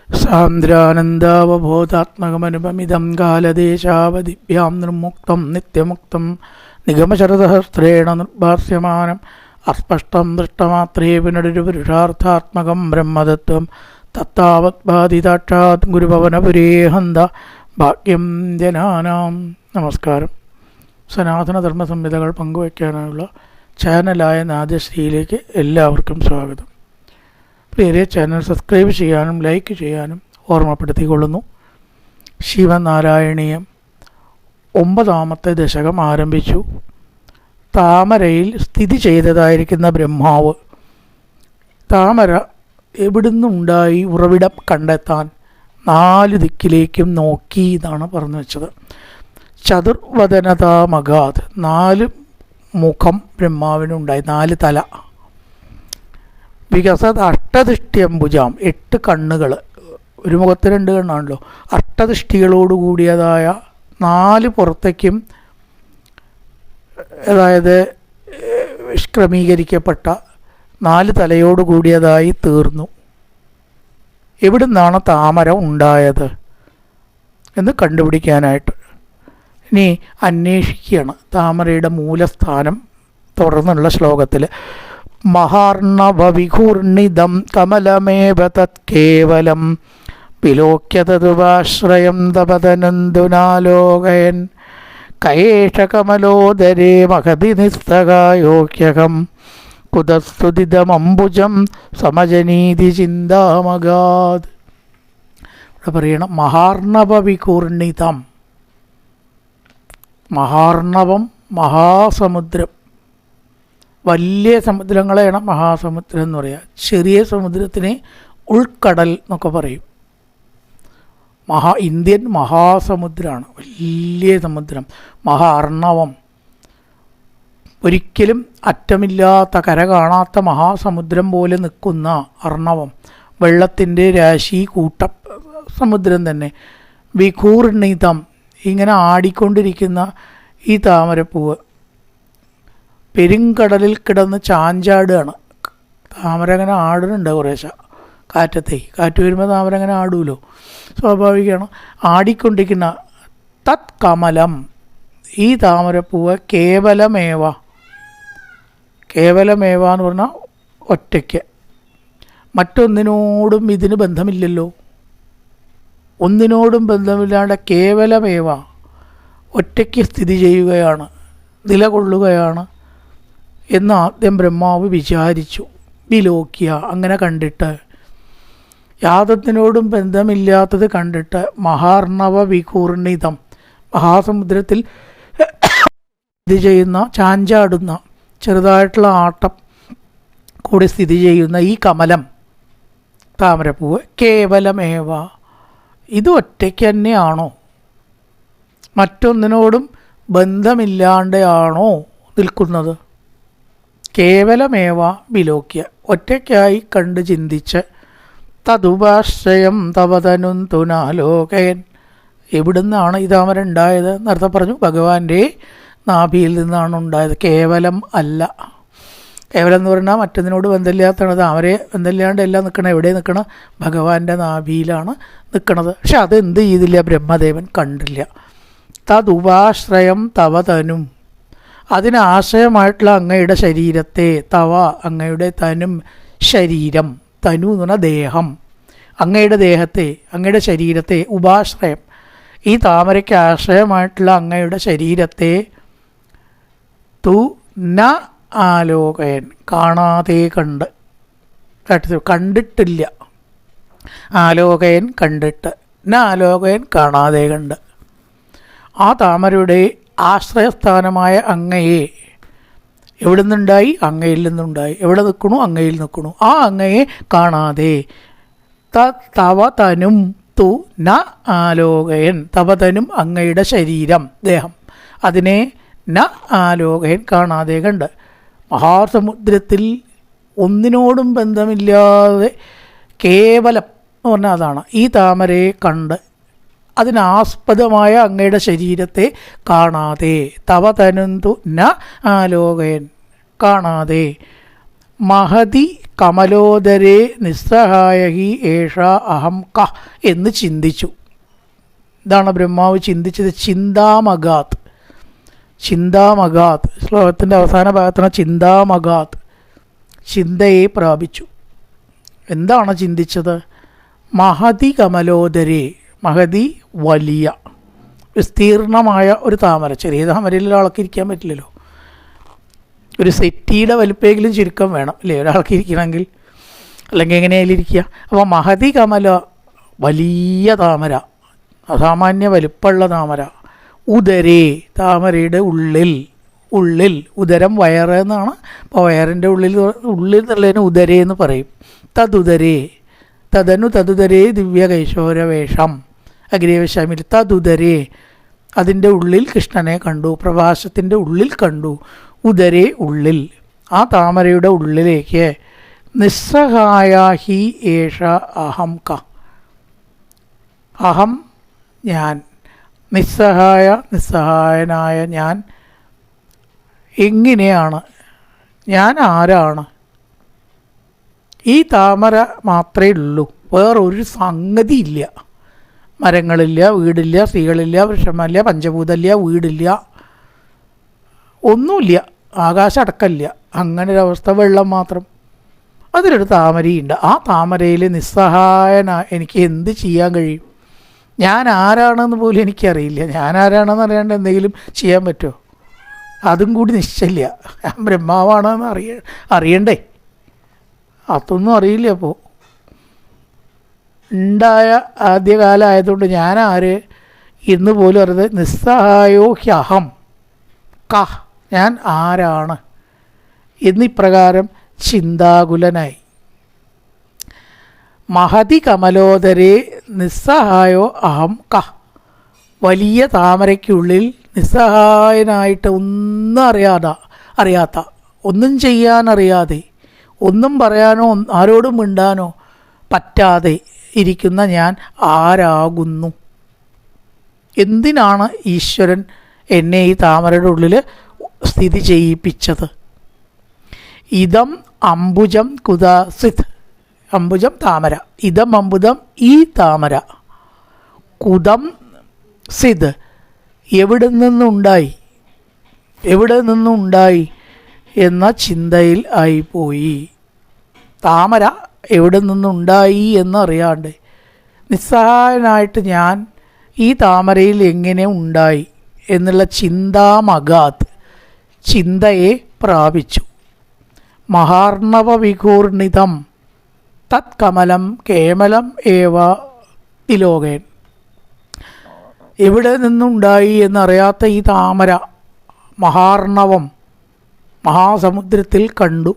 സാന്ദ്രാനന്ദാവബോധാത്മകമനുപമിതം കാലദേശാവധിഭ്യാം നിർമുക്തം നിത്യമുക്തം നിഗമശരസഹസ്രേണ നിർഭാസ്യമാനം അസ്പഷ്ടം ദൃഷ്ടമാത്രേ പുനരുപുരുഷാർത്ഥാത്മകം ബ്രഹ്മതത്വം തത്താവത് ബാധിതാക്ഷാത് ഗുരുഭവനപുരേ ഹന്ത ഭാഗ്യം ജനാനാം. നമസ്കാരം. സനാതനധർമ്മ സംഹിതകൾ പങ്കുവയ്ക്കാനുള്ള ചാനലായ നാദശ്രീയിലേക്ക് എല്ലാവർക്കും സ്വാഗതം. പ്രിയരെ, ചാനൽ സബ്സ്ക്രൈബ് ചെയ്യാനും ലൈക്ക് ചെയ്യാനും ഓർമ്മപ്പെടുത്തിക്കൊള്ളുന്നു. ശിവനാരായണീയം 9ാമത്തെ ദശകം ആരംഭിച്ചു. താമരയിൽ സ്ഥിതി ചെയ്തതായിരിക്കുന്ന ബ്രഹ്മാവ് താമര എവിടുന്നുണ്ടായി ഉറവിടം കണ്ടെത്താൻ 4 ദിക്കിലേക്കും നോക്കി എന്നാണ് പറഞ്ഞു വെച്ചത്. ചതുർവദനതാമഗാത് 4 മുഖം ബ്രഹ്മാവിനുണ്ടായി, 4 തല. വികസത് അഷ്ടദൃഷ്ട്യംബുജാം 8 കണ്ണുകൾ, ഒരു മുഖത്ത് 2 കണ്ണാണല്ലോ. അഷ്ടദൃഷ്ടികളോട് കൂടിയതായ 4 പുറത്തേക്കും, അതായത് ക്രമീകരിക്കപ്പെട്ട 4 തലയോട് കൂടിയതായി തീർന്നു. എവിടുന്നാണ് താമര ഉണ്ടായത് എന്ന് കണ്ടുപിടിക്കാനായിട്ട് ഇനി അന്വേഷിക്കുകയാണ് താമരയുടെ മൂലസ്ഥാനം. തുടർന്നുള്ള ശ്ലോകത്തിൽ മഹാർണവവിഘൂർണിതം കമലമേവ തത് കേവലം വിലോക്യതതുപാശ്രയം തപതനന്ദുനാലോകയൻ കയേഷ കമലോദരേ മഹതി നിസ്തകായോക്യകം കുതസ്തുതിതമംബുജം സമജനീതി ചിന്താമഗാത്. ഇവിടെ പറയണം മഹാർണവവിഘൂർണിതം. മഹാർണവം മഹാസമുദ്രം, വലിയ സമുദ്രങ്ങളെയാണ് മഹാസമുദ്രം എന്ന് പറയുക. ചെറിയ സമുദ്രത്തിനെ ഉൾക്കടൽ എന്നൊക്കെ പറയും. ഇന്ത്യൻ മഹാസമുദ്രമാണ്, വലിയ സമുദ്രം. അർണവം, ഒരിക്കലും അറ്റമില്ലാത്ത കര കാണാത്ത മഹാസമുദ്രം പോലെ നിൽക്കുന്ന അർണവം, വെള്ളത്തിൻ്റെ രാശി കൂട്ടം സമുദ്രം തന്നെ. വിഘൂർണിതം, ഇങ്ങനെ ആടിക്കൊണ്ടിരിക്കുന്ന ഈ താമരപ്പൂവ് പെരുങ്കടലിൽ കിടന്ന് ചാഞ്ചാടുകയാണ്. താമര അങ്ങനെ ആടുന്നുണ്ട് കുറേശ്ശെ കാറ്റത്തെ. കാറ്റ് വരുമ്പോൾ താമര അങ്ങനെ ആടുമല്ലോ, സ്വാഭാവികമാണ്. ആടിക്കൊണ്ടിരിക്കുന്ന തത് കമലം, ഈ താമരപ്പൂവ് കേവലമേവ. കേവലമേവ എന്ന് പറഞ്ഞാൽ ഒറ്റയ്ക്ക്, മറ്റൊന്നിനോടും ഇതിന് ബന്ധമില്ലല്ലോ. ഒന്നിനോടും ബന്ധമില്ലാണ്ട് കേവലമേവ ഒറ്റയ്ക്ക് സ്ഥിതി ചെയ്യുകയാണ്, നിലകൊള്ളുകയാണ് എന്ന് ആദ്യം ബ്രഹ്മാവ് വിചാരിച്ചു. വിലോക്യ, അങ്ങനെ കണ്ടിട്ട്, യാതൊന്നിനോടും ബന്ധമില്ലാത്തത് കണ്ടിട്ട്, മഹാർണവ വിഘൂർണിതം, മഹാസമുദ്രത്തിൽ സ്ഥിതി ചെയ്യുന്ന, ചാഞ്ചാടുന്ന, ചെറുതായിട്ടുള്ള ആട്ടം കൂടി സ്ഥിതി ചെയ്യുന്ന ഈ കമലം, താമരപ്പൂവ്, കേവലമേവ, ഇത് ഒറ്റയ്ക്ക് തന്നെയാണോ, മറ്റൊന്നിനോടും ബന്ധമില്ലാണ്ടാണോ നിൽക്കുന്നത്? കേവലമേവ വിലോക്യ, ഒറ്റയ്ക്കായി കണ്ട് ചിന്തിച്ച്, തതുപാശ്രയം തവതനും തുനാലോകയൻ, എവിടുന്നാണ് ഈ താമര ഉണ്ടായത്? നേരത്തെ പറഞ്ഞു, ഭഗവാന്റെ നാഭിയിൽ നിന്നാണ് ഉണ്ടായത്. കേവലം അല്ല. കേവലം എന്ന് പറഞ്ഞാൽ മറ്റൊന്നിനോട് ബന്ധമില്ലാത്തതാണ്. താമരയെ ബന്ധമില്ലാണ്ട് എല്ലാം നിൽക്കണം. എവിടെ നിൽക്കണം? ഭഗവാന്റെ നാഭിയിലാണ് നിൽക്കുന്നത്. പക്ഷെ അതെന്ത് ചെയ്തില്ല? ബ്രഹ്മദേവൻ കണ്ടില്ല. തതുപാശ്രയം തവതനും, അതിനാശ്രയമായിട്ടുള്ള അങ്ങയുടെ ശരീരത്തെ, തവ അങ്ങയുടെ തനും, ശരീരം, തനു എന്ന് പറഞ്ഞാൽ ദേഹം, അങ്ങയുടെ ദേഹത്തെ, അങ്ങയുടെ ശരീരത്തെ, ഉപാശ്രയം, ഈ താമരയ്ക്ക് ആശ്രയമായിട്ടുള്ള അങ്ങയുടെ ശരീരത്തെ, തു ന ആലോകയൻ, കാണാതെ കണ്ട്, കണ്ടിട്ടില്ല. ആലോകയൻ കണ്ടിട്ട്, ന ആലോകയൻ കാണാതെ കണ്ട്. ആ താമരയുടെ ആശ്രയസ്ഥാനമായ അങ്ങയെ എവിടെ നിന്നുണ്ടായി? അങ്ങയിൽ നിന്നുണ്ടായി. എവിടെ നിൽക്കണു? അങ്ങയിൽ നിൽക്കണു. ആ അങ്ങയെ കാണാതെ, തവ തനും തു ന ആലോകയൻ, തവതനും അങ്ങയുടെ ശരീരം, ദേഹം, അതിനെ ന ആലോകയൻ കാണാതെ കണ്ട്. മഹാസമുദ്രത്തിൽ ഒന്നിനോടും ബന്ധമില്ലാതെ കേവലം എന്ന് പറഞ്ഞാൽ അതാണ്. ഈ താമരയെ കണ്ട് അതിനാസ്പദമായ അങ്ങയുടെ ശരീരത്തെ കാണാതെ, തവ തനുന്തു ന ആലോകയൻ, കാണാതെ, മഹതി കമലോദരേ നിസ്സഹായ ഹി ഏഷ അഹം ക എന്ന് ചിന്തിച്ചു. ഇതാണ് ബ്രഹ്മാവ് ചിന്തിച്ചത്. ചിന്താമഗാത്. ചിന്താമഗാത് ശ്ലോകത്തിൻ്റെ അവസാന ഭാഗത്താണ് ചിന്താമഗാത്, ചിന്തയെ പ്രാപിച്ചു. എന്താണ് ചിന്തിച്ചത്? മഹതി കമലോദരേ, മഹതി വലിയ വിസ്തീർണമായ ഒരു താമര. ചെറിയ താമരയിൽ ഒരാൾക്ക് ഇരിക്കാൻ പറ്റില്ലല്ലോ. ഒരു സെറ്റിയുടെ വലുപ്പെങ്കിലും ചുരുക്കം വേണം അല്ലേ ഒരാൾക്ക് ഇരിക്കണമെങ്കിൽ, അല്ലെങ്കിൽ എങ്ങനെയായാലും ഇരിക്കുക. അപ്പോൾ മഹതി കമല, വലിയ താമര, അസാമാന്യ വലുപ്പമുള്ള താമര. ഉദരേ, താമരയുടെ ഉള്ളിൽ. ഉള്ളിൽ, ഉദരം വയറ് എന്നാണ്. അപ്പോൾ വയറിൻ്റെ ഉള്ളിൽ എന്നുള്ളതിന് ഉദരേ എന്ന് പറയും. തതുദരേ, തദനു തതുദരേ ദിവ്യകൈശോരവേഷം അഗ്രേവശാമിൽ. തതുദരേ, അതിൻ്റെ ഉള്ളിൽ കൃഷ്ണനെ കണ്ടു, പ്രഭാസത്തിൻ്റെ ഉള്ളിൽ കണ്ടു. ഉദരേ, ഉള്ളിൽ. ആ താമരയുടെ ഉള്ളിലേക്ക് നിസ്സഹായ ഹി ഏഷ അഹം ക, അഹം ഞാൻ, നിസ്സഹായ നിസ്സഹായനായ ഞാൻ എങ്ങനെയാണ്, ഞാൻ ആരാണ്? ഈ താമര മാത്രമേ ഉള്ളൂ, വേറൊരു സംഗതി ഇല്ല. മരങ്ങളില്ല, വീടില്ല, സ്ത്രീകളില്ല, വൃക്ഷമില്ല, പഞ്ചഭൂതമില്ല, വീടില്ല, ഒന്നുമില്ല, ആകാശം അടക്കമില്ല. അങ്ങനെ ഒരവസ്ഥ, വെള്ളം മാത്രം. അതിലൊരു താമരയുണ്ട്. ആ താമരയിൽ നിസ്സഹായനായ എനിക്ക് എന്ത് ചെയ്യാൻ കഴിയും? ഞാൻ ആരാണെന്ന് പോലും എനിക്കറിയില്ല. ഞാൻ ആരാണെന്ന് അറിയാണ്ട് എന്തെങ്കിലും ചെയ്യാൻ പറ്റുമോ? അതും കൂടി നിശ്ചയില്ല. ഞാൻ ബ്രഹ്മാവാണെന്ന് അറിയണ്ടേ? അതൊന്നും അറിയില്ല. അപ്പോൾ ഉണ്ടായ ആദ്യകാലമായതുകൊണ്ട് ഞാൻ ആര് എന്ന് പോലും അറിയാതെ നിസ്സഹായോ ഹ്യഹം ക, ഞാൻ ആരാണ് എന്നിപ്രകാരം ചിന്താകുലനായി. മഹതി കമലോദരേ നിസ്സഹായോ അഹം ക, വലിയ താമരയ്ക്കുള്ളിൽ നിസ്സഹായനായിട്ട് ഒന്നും അറിയാത്ത, ഒന്നും ചെയ്യാനറിയാതെ, ഒന്നും പറയാനോ ആരോടും മിണ്ടാനോ പറ്റാതെ ഇരിക്കുന്ന ഞാൻ ആരാകുന്നു? എന്തിനാണ് ഈശ്വരൻ എന്നെ ഈ താമരയുടെ ഉള്ളിൽ സ്ഥിതി ചെയ്യിപ്പിച്ചത്? ഇതം അംബുജം കുദാസിത്, അംബുജം താമര, ഇതം അംബുജം ഈ താമര, കുദം സിദ് എവിടെ നിന്നുണ്ടായി എന്ന ചിന്തയിൽ ആയിപ്പോയി. താമര എവിടെ നിന്നുണ്ടായി എന്നറിയാണ്ട് നിസ്സഹായനായിട്ട് ഞാൻ ഈ താമരയിൽ എങ്ങനെ ഉണ്ടായി എന്നുള്ള ചിന്താമഗാത്, ചിന്തയെ പ്രാപിച്ചു. മഹാർണവ വിഘൂർണിതം തത് കമലം കേമലം ഏവ തിലോകേൻ. എവിടെ നിന്നുണ്ടായി എന്നറിയാത്ത ഈ താമര മഹാർണവം, മഹാസമുദ്രത്തിൽ കണ്ടു.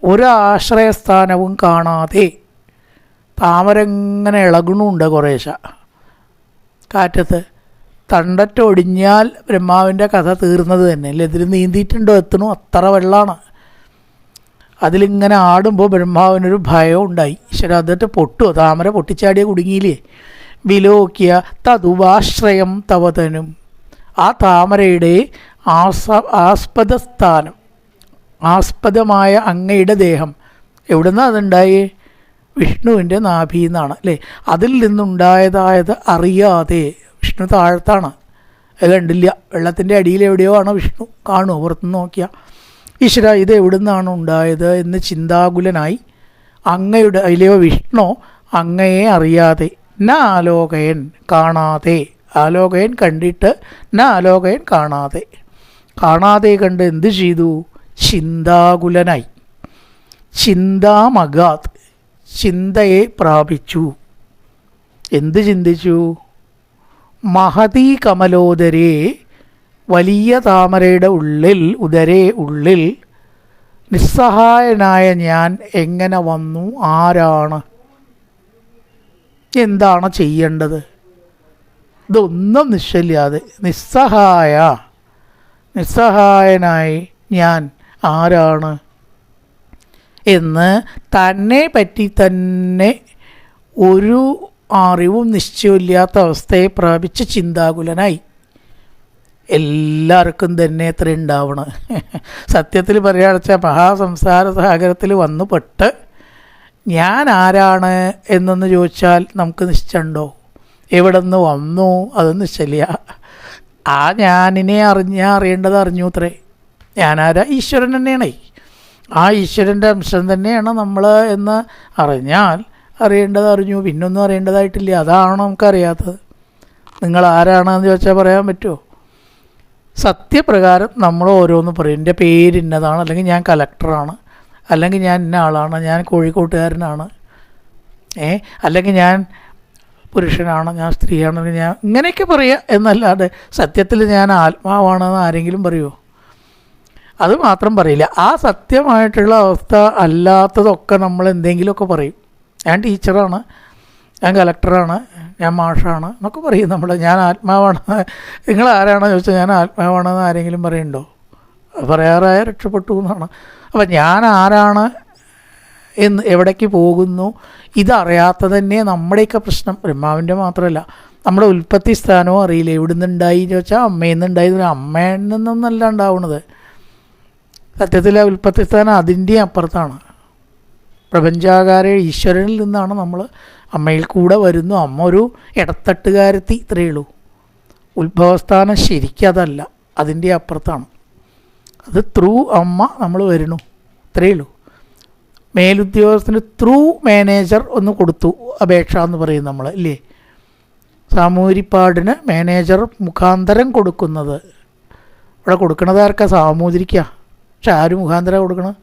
ഒരാശ്രയസ്ഥാനവും കാണാതെ താമര ഇങ്ങനെ ഇളകണുണ്ട് കുറേശ്ശെ കാറ്റത്ത്. തണ്ടറ്റൊടിഞ്ഞാൽ ബ്രഹ്മാവിൻ്റെ കഥ തീർന്നത് തന്നെ അല്ലേ. ഇതിൽ നീന്തിയിട്ടുണ്ടോ എത്തണു, അത്ര വെള്ളമാണ്. അതിലിങ്ങനെ ആടുമ്പോൾ ബ്രഹ്മാവിനൊരു ഭയം ഉണ്ടായി. ഈശ്വര, അതിട്ട് പൊട്ടുമോ? താമര പൊട്ടിച്ചാടിയ കുടുങ്ങിയില്ലേ. വിലോക്യ തതുവാശ്രയം തവതനും, ആ താമരയുടെ ആസ്പദസ്ഥാനം, ആസ്പദമായ അങ്ങയുടെ ദേഹം എവിടുന്നാണ് അതുണ്ടായേ? വിഷ്ണുവിൻ്റെ നാഭിയിൽ നിന്നാണ് അല്ലേ. അതിൽ നിന്നുണ്ടായതായത് അറിയാതെ, വിഷ്ണു താഴത്താണ്, അത് കണ്ടില്ല. വെള്ളത്തിൻ്റെ അടിയിൽ എവിടെയോ ആണ് വിഷ്ണു, കാണുമോ പുറത്തുനിന്ന് നോക്കിയാൽ? ഈശ്വര, ഇത് എവിടെ നിന്നാണ് ഉണ്ടായത് എന്ന് ചിന്താകുലനായി. അങ്ങയുടെ അതിലെയോ വിഷ്ണു അങ്ങയെ അറിയാതെ, ന ആലോകയൻ കാണാതെ, ആലോകയൻ കണ്ടിട്ട് ന ആലോകയൻ കാണാതെ, കാണാതെ കണ്ട് എന്ത് ചെയ്തു? ചിന്താകുലനായി. ചിന്താമഗാത്, ചിന്തയെ പ്രാപിച്ചു. എന്ത് ചിന്തിച്ചു? മഹതി കമലോദരേ, വലിയ താമരയുടെ ഉള്ളിൽ, ഉദരേ ഉള്ളിൽ നിസ്സഹായനായ ഞാൻ എങ്ങനെ വന്നു? ആരാണ്? എന്താണ് ചെയ്യേണ്ടത്? ഇതൊന്നും നിശ്ചയില്ലാതെ നിസ്സഹായനായി ഞാൻ ആരാണ് എന്ന് തന്നെ പറ്റി തന്നെ ഒരു അറിവും നിശ്ചയമില്ലാത്ത അവസ്ഥയെ പ്രാപിച്ച് ചിന്താകുലനായി. എല്ലാവർക്കും തന്നെ എത്ര ഉണ്ടാവണം. സത്യത്തിൽ പറയുകയാണെന്ന് മഹാസംസാര സാഗരത്തിൽ വന്നു പെട്ട് ഞാൻ ആരാണ് എന്നൊന്ന് ചോദിച്ചാൽ നമുക്ക് നിശ്ചയുണ്ടോ? എവിടെ നിന്ന് വന്നു അതൊന്നും നിശ്ചയില്ല. ആ ഞാനിനെ അറിയേണ്ടത് അറിഞ്ഞു അത്രേ. ഞാനാരാ? ഈശ്വരൻ തന്നെയാണേ. ആ ഈശ്വരൻ്റെ അംശം തന്നെയാണ് നമ്മൾ എന്ന് അറിഞ്ഞാൽ അറിയേണ്ടത് അറിഞ്ഞു, പിന്നൊന്നും അറിയേണ്ടതായിട്ടില്ല. അതാണ് നമുക്കറിയാത്തത്. നിങ്ങൾ ആരാണെന്ന് ചോദിച്ചാൽ പറയാൻ പറ്റുമോ? സത്യപ്രകാരം നമ്മൾ ഓരോന്ന് പറയും. എൻ്റെ പേര് ഇന്നതാണ്, അല്ലെങ്കിൽ ഞാൻ കലക്ടറാണ്, അല്ലെങ്കിൽ ഞാൻ ഇന്ന ആളാണ്, ഞാൻ കോഴിക്കോട്ടുകാരനാണ്, അല്ലെങ്കിൽ ഞാൻ പുരുഷനാണ്, ഞാൻ സ്ത്രീയാണ്, ഞാൻ ഇങ്ങനെയൊക്കെ പറയുക എന്നല്ലാതെ സത്യത്തിൽ ഞാൻ ആത്മാവാണെന്ന് ആരെങ്കിലും പറയുമോ? അത് മാത്രം പറയില്ല. ആ സത്യമായിട്ടുള്ള അവസ്ഥ അല്ലാത്തതൊക്കെ നമ്മൾ എന്തെങ്കിലുമൊക്കെ പറയും. ഞാൻ ടീച്ചറാണ്, ഞാൻ കലക്ടറാണ്, ഞാൻ മാഷാണ് എന്നൊക്കെ പറയും നമ്മൾ. ഞാൻ ആത്മാവാണ്. നിങ്ങൾ ആരാണെന്ന് ചോദിച്ചാൽ ഞാൻ ആത്മാവാണെന്ന് ആരെങ്കിലും പറയുന്നുണ്ടോ? പറയാറായ രക്ഷപ്പെട്ടു എന്നാണ്. അപ്പം ഞാൻ ആരാണ് എന്ന്, എവിടേക്ക് പോകുന്നു, ഇതറിയാത്ത തന്നെ നമ്മുടെയൊക്കെ പ്രശ്നം. ബ്രഹ്മാവിൻ്റെ മാത്രമല്ല, നമ്മുടെ ഉൽപ്പത്തി സ്ഥാനവും അറിയില്ല. എവിടെ നിന്നുണ്ടായി എന്ന് ചോദിച്ചാൽ അമ്മയിൽ നിന്നുണ്ടായി. അമ്മയിൽ നിന്നൊന്നല്ല ഉണ്ടാവുന്നത്. സത്യത്തിൽ ആ ഉൽപ്പത്തി സ്ഥാനം അതിൻ്റെ അപ്പുറത്താണ്. പ്രപഞ്ചാകാര ഈശ്വരനിൽ നിന്നാണ് നമ്മൾ. അമ്മയിൽ കൂടെ വരുന്നു. അമ്മ ഒരു ഇടത്തട്ടുകാരത്തി, ഇത്രയേ ഉള്ളൂ. ഉത്ഭവസ്ഥാനം ശരിക്കും അതല്ല, അതിൻ്റെ അപ്പുറത്താണ്. അത് ത്രൂ അമ്മ നമ്മൾ വരുന്നു, ഇത്രയേ ഉള്ളൂ. മേലുദ്യോഗസ്ഥന് ത്രൂ മാനേജർ ഒന്ന് കൊടുത്തു അപേക്ഷ എന്ന് പറയും നമ്മൾ, ഇല്ലേ? സാമൂതിരിപ്പാടിന് മാനേജർ മുഖാന്തരം കൊടുക്കുന്നത്. ഇവിടെ കൊടുക്കണത് ആർക്കാ? സാമൂതിരിക്ക. പക്ഷെ ആര് മുഖാന്തരം കൊടുക്കണം?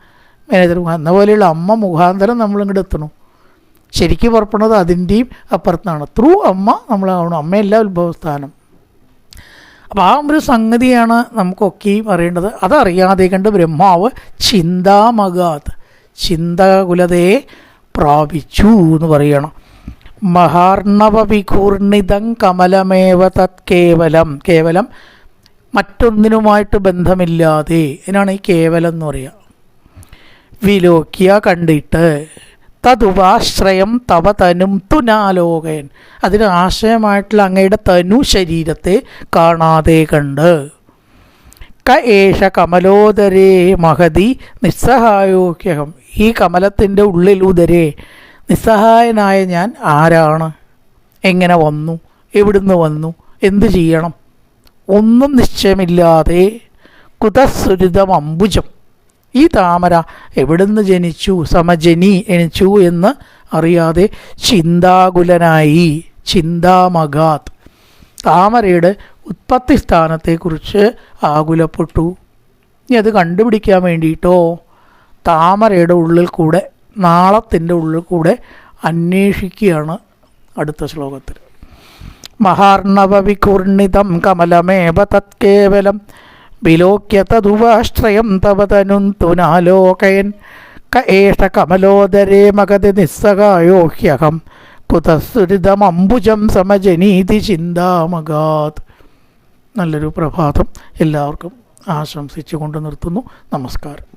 മാനേജർ മുഖാന്തരം. എന്ന പോലെയുള്ള അമ്മ മുഖാന്തരം നമ്മളിങ്ങോട്ട് എത്തണം. ശരിക്കും പുറപ്പെടുന്നത് അതിൻ്റെയും അപ്പുറത്താണ്. ത്രൂ അമ്മ നമ്മളാവണം. അമ്മയല്ല ഉത്ഭവസ്ഥാനം. അപ്പോൾ ആ ഒരു സംഗതിയാണ് നമുക്കൊക്കെയും അറിയേണ്ടത്. അതറിയാതെ കണ്ട് ബ്രഹ്മാവ് ചിന്താമഗാത്, ചിന്താകുലതയെ പ്രാപിച്ചു എന്ന് പറയണം. മഹാർണവവികൂർണിതം കമലമേവ തത് കേവലം, കേവലം മറ്റൊന്നിനുമായിട്ട് ബന്ധമില്ലാതെ, ഇതിനാണ് ഈ കേവലം എന്ന് പറയുക. വിലോക്യ കണ്ടിട്ട്, തതുപാശ്രയം തവ തനും തുനാലോകയൻ, അതിന് ആശ്രയമായിട്ടുള്ള അങ്ങയുടെ തനു ശരീരത്തെ കാണാതെ കണ്ട്. ക ഏഷ കമലോദരേ മഹതി നിസ്സഹായോക്യഹം, ഈ കമലത്തിൻ്റെ ഉള്ളിൽ ഉദരേ നിസ്സഹായനായ ഞാൻ ആരാണ്? എങ്ങനെ വന്നു? എവിടുന്ന് വന്നു? എന്തു ചെയ്യണം? ഒന്നും നിശ്ചയമില്ലാതെ കുതസുരിതം അംബുജം, ഈ താമര എവിടുന്ന് ജനിച്ചു, സമജനി എണിച്ചു എന്ന് അറിയാതെ ചിന്താകുലനായി. ചിന്താമഗാത്, താമരയുടെ ഉത്പത്തി സ്ഥാനത്തെക്കുറിച്ച് ആകുലപ്പെട്ടു. ഇനി അത് കണ്ടുപിടിക്കാൻ വേണ്ടിയിട്ടോ താമരയുടെ ഉള്ളിൽ കൂടെ, നാളത്തിൻ്റെ ഉള്ളിൽ കൂടെ അന്വേഷിക്കുകയാണ് അടുത്ത ശ്ലോകത്തിൽ. മഹാർണവവികുർണിതം കമലമേവ തത് കേവലം വിലോക്യ തതുവാശ്രയം തവ തനും തുനാലോകയൻ. ക ഏഷ കമലോദരേ മഗതി നിസ്സഹായോ ഹ്യഹം കുതസുരിതമംബുജം സമജനീതി ചിന്താമഗാത്. നല്ലൊരു പ്രഭാതം എല്ലാവർക്കും ആശംസിച്ചുകൊണ്ട് നിർത്തുന്നു. നമസ്കാരം.